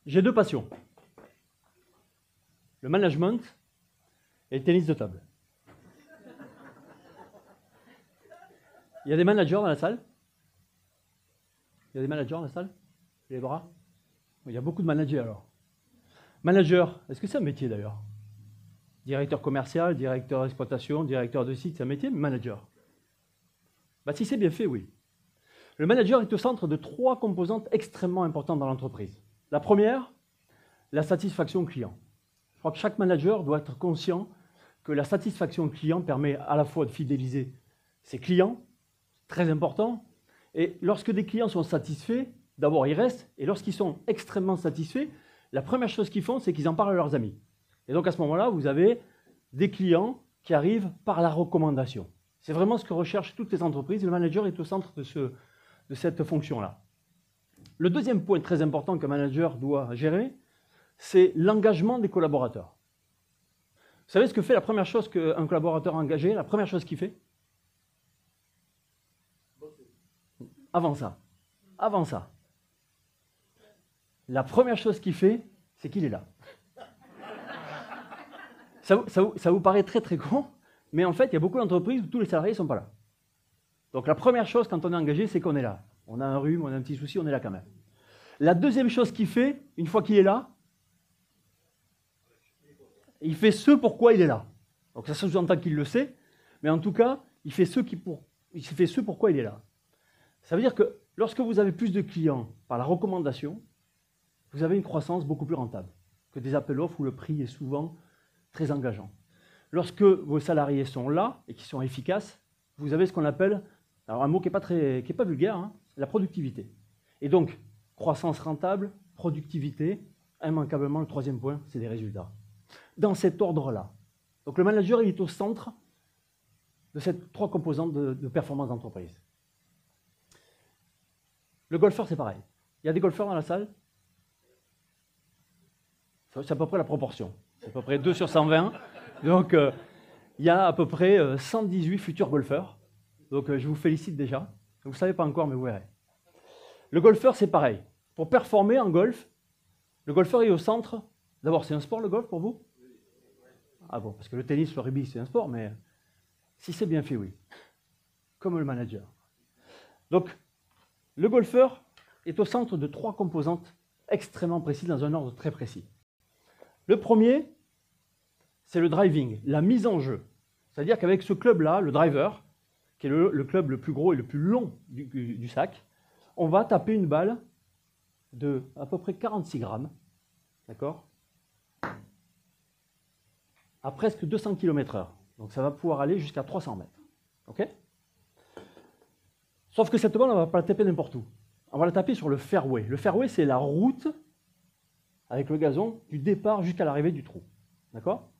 J'ai deux passions. Le management et le tennis de table. Il y a des managers dans la salle? Il y a des managers dans la salle? Les bras? Il y a beaucoup de managers alors. Manager, est-ce que c'est un métier d'ailleurs? Directeur commercial, directeur d'exploitation, directeur de site, c'est un métier, manager. Bah, si c'est bien fait, oui. Le manager est au centre de trois composantes extrêmement importantes dans l'entreprise. La première, la satisfaction client. Je crois que chaque manager doit être conscient que la satisfaction client permet à la fois de fidéliser ses clients, très important, et lorsque des clients sont satisfaits, d'abord ils restent, et lorsqu'ils sont extrêmement satisfaits, la première chose qu'ils font, c'est qu'ils en parlent à leurs amis. Et donc à ce moment-là, vous avez des clients qui arrivent par la recommandation. C'est vraiment ce que recherchent toutes les entreprises, et le manager est au centre de cette fonction-là. Le deuxième point très important qu'un manager doit gérer, c'est l'engagement des collaborateurs. Vous savez ce que fait la première chose qu'un collaborateur engagé, la première chose qu'il fait? Avant ça. La première chose qu'il fait, c'est qu'il est là. Ça vous paraît très très con, mais en fait, il y a beaucoup d'entreprises où tous les salariés ne sont pas là. Donc la première chose quand on est engagé, c'est qu'on est là. On a un rhume, on a un petit souci, on est là quand même. La deuxième chose qu'il fait, une fois qu'il est là, il fait ce pourquoi il est là. Donc ça sous-entend qu'il le sait, mais en tout cas, il fait ce pourquoi il est là. Ça veut dire que lorsque vous avez plus de clients par la recommandation, vous avez une croissance beaucoup plus rentable que des appels offres où le prix est souvent très engageant. Lorsque vos salariés sont là et qui sont efficaces, vous avez ce qu'on appelle, alors un mot qui n'est pas vulgaire, hein, la productivité. Et donc, croissance rentable, productivité, immanquablement le troisième point, c'est des résultats. Dans cet ordre-là. Donc le manager, il est au centre de ces trois composantes de performance d'entreprise. Le golfeur, c'est pareil. Il y a des golfeurs dans la salle? C'est à peu près la proportion. C'est à peu près 2 sur 120. Donc, il y a à peu près 118 futurs golfeurs. Donc, je vous félicite déjà. Vous ne savez pas encore, mais vous verrez. Le golfeur, c'est pareil. Pour performer en golf, le golfeur est au centre. D'abord, c'est un sport, le golf, pour vous? Ah bon, parce que le tennis, le rugby, c'est un sport, mais si c'est bien fait, oui. Comme le manager. Donc, le golfeur est au centre de trois composantes extrêmement précises, dans un ordre très précis. Le premier, c'est le driving, la mise en jeu. C'est-à-dire qu'avec ce club-là, le driver, qui est le club le plus gros et le plus long du sac, on va taper une balle de à peu près 46 grammes, d'accord, à presque 200 km/h. Donc ça va pouvoir aller jusqu'à 300 mètres. OK? Sauf que cette balle, on ne va pas la taper n'importe où. On va la taper sur le fairway. Le fairway, c'est la route avec le gazon du départ jusqu'à l'arrivée du trou. D'accord?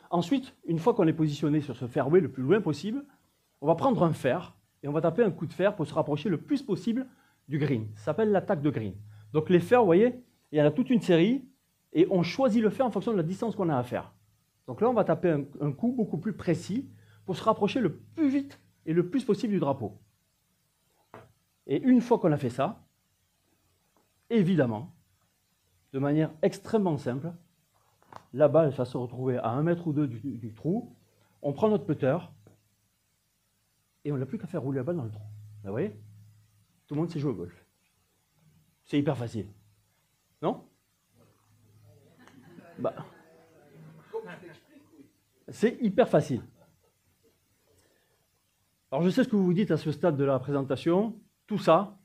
Ensuite, une fois qu'on est positionné sur ce fairway le plus loin possible, on va prendre un fer et on va taper un coup de fer pour se rapprocher le plus possible du green. Ça s'appelle l'attaque de green. Donc les fers, vous voyez, il y en a toute une série et on choisit le fer en fonction de la distance qu'on a à faire. Donc là, on va taper un coup beaucoup plus précis pour se rapprocher le plus vite et le plus possible du drapeau. Et une fois qu'on a fait ça, évidemment, de manière extrêmement simple, la balle va se retrouver à 1 mètre ou 2 du trou, on prend notre putter et on n'a plus qu'à faire rouler la balle dans le trou. Vous voyez? Tout le monde sait jouer au golf. C'est hyper facile. Non? Bah, c'est hyper facile. Alors je sais ce que vous vous dites à ce stade de la présentation. Tout ça,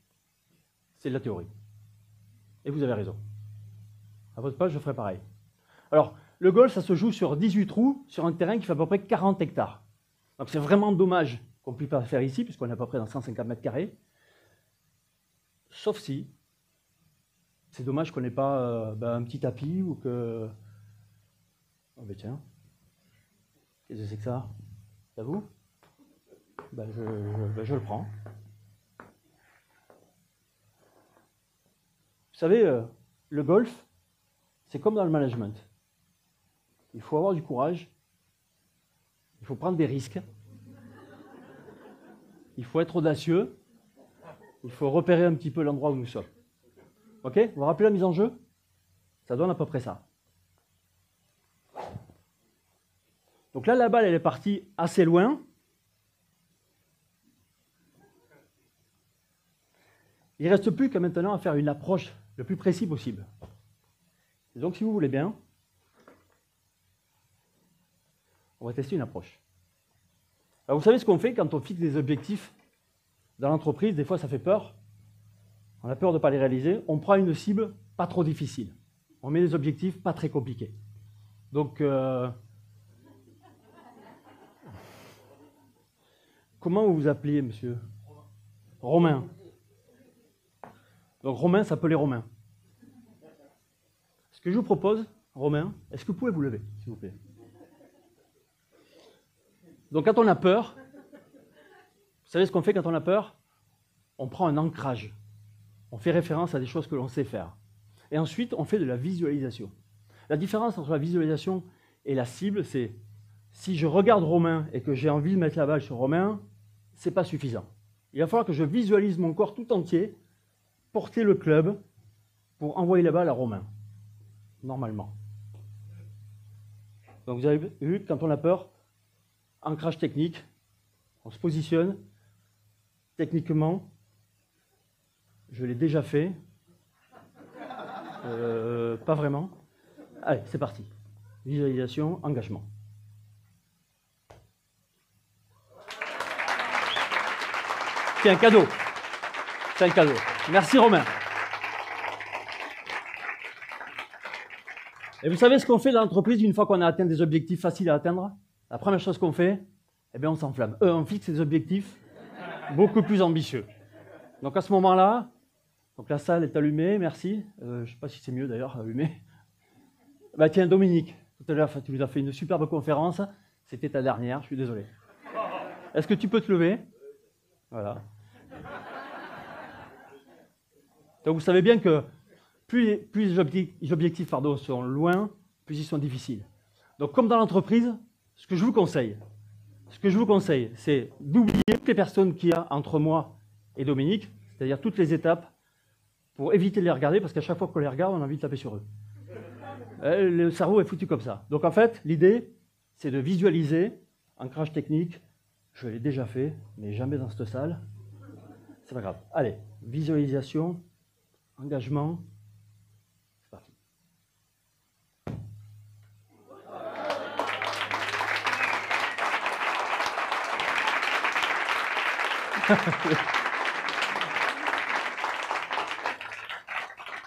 c'est de la théorie. Et vous avez raison. À votre place, je ferai pareil. Alors, le golf, ça se joue sur 18 trous, sur un terrain qui fait à peu près 40 hectares. Donc c'est vraiment dommage qu'on ne puisse pas faire ici, puisqu'on est à peu près dans 150 mètres carrés. Sauf si, c'est dommage qu'on n'ait pas un petit tapis ou que... Oh ben tiens, qu'est-ce que c'est que ça? C'est à vous? Ben je le prends. Vous savez, le golf, c'est comme dans le management. Il faut avoir du courage, il faut prendre des risques, il faut être audacieux, il faut repérer un petit peu l'endroit où nous sommes. Ok? Vous vous rappelez la mise en jeu? Ça donne à peu près ça. Donc là, la balle, elle est partie assez loin. Il ne reste plus qu'à maintenant à faire une approche le plus précis possible. Et donc, si vous voulez bien, on va tester une approche. Alors, vous savez ce qu'on fait quand on fixe des objectifs dans l'entreprise? Des fois, ça fait peur. On a peur de ne pas les réaliser. On prend une cible pas trop difficile. On met des objectifs pas très compliqués. Donc, comment vous vous appeliez, monsieur? Romain. Donc, Romain s'appelait Romain. Ce que je vous propose, Romain, est-ce que vous pouvez vous lever, s'il vous plaît? Donc, quand on a peur, vous savez ce qu'on fait quand on a peur? On prend un ancrage. On fait référence à des choses que l'on sait faire. Et ensuite, on fait de la visualisation. La différence entre la visualisation et la cible, c'est si je regarde Romain et que j'ai envie de mettre la balle sur Romain, ce n'est pas suffisant. Il va falloir que je visualise mon corps tout entier, porter le club pour envoyer la balle à Romain, normalement. Donc vous avez vu, quand on a peur, ancrage technique, on se positionne, techniquement, je l'ai déjà fait, pas vraiment. Allez, c'est parti. Visualisation, engagement. C'est un cadeau. C'est un cadeau. Merci Romain. Et vous savez ce qu'on fait dans l'entreprise une fois qu'on a atteint des objectifs faciles à atteindre? La première chose qu'on fait, eh bien on s'enflamme. On fixe des objectifs beaucoup plus ambitieux. Donc à ce moment-là, donc la salle est allumée, merci. Je ne sais pas si c'est mieux d'ailleurs, allumée. Bah tiens, Dominique, tout à l'heure, tu nous as fait une superbe conférence. C'était ta dernière, je suis désolé. Est-ce que tu peux te lever? Voilà. Donc vous savez bien que plus les objectifs sont loin, plus ils sont difficiles. Donc comme dans l'entreprise, ce que je vous conseille, c'est d'oublier toutes les personnes qu'il y a entre moi et Dominique, c'est-à-dire toutes les étapes, pour éviter de les regarder, parce qu'à chaque fois qu'on les regarde, on a envie de taper sur eux. Le cerveau est foutu comme ça. Donc en fait, l'idée, c'est de visualiser, ancrage technique, je l'ai déjà fait, mais jamais dans cette salle. C'est pas grave. Allez, visualisation, engagement, c'est parti.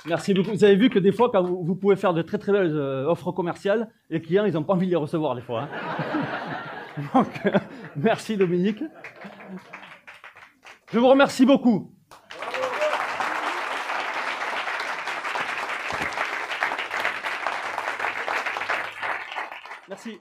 Merci beaucoup. Vous avez vu que des fois, quand vous pouvez faire de très très belles offres commerciales, les clients, ils n'ont pas envie de les recevoir des fois. Hein. Donc, merci Dominique. Je vous remercie beaucoup. Merci.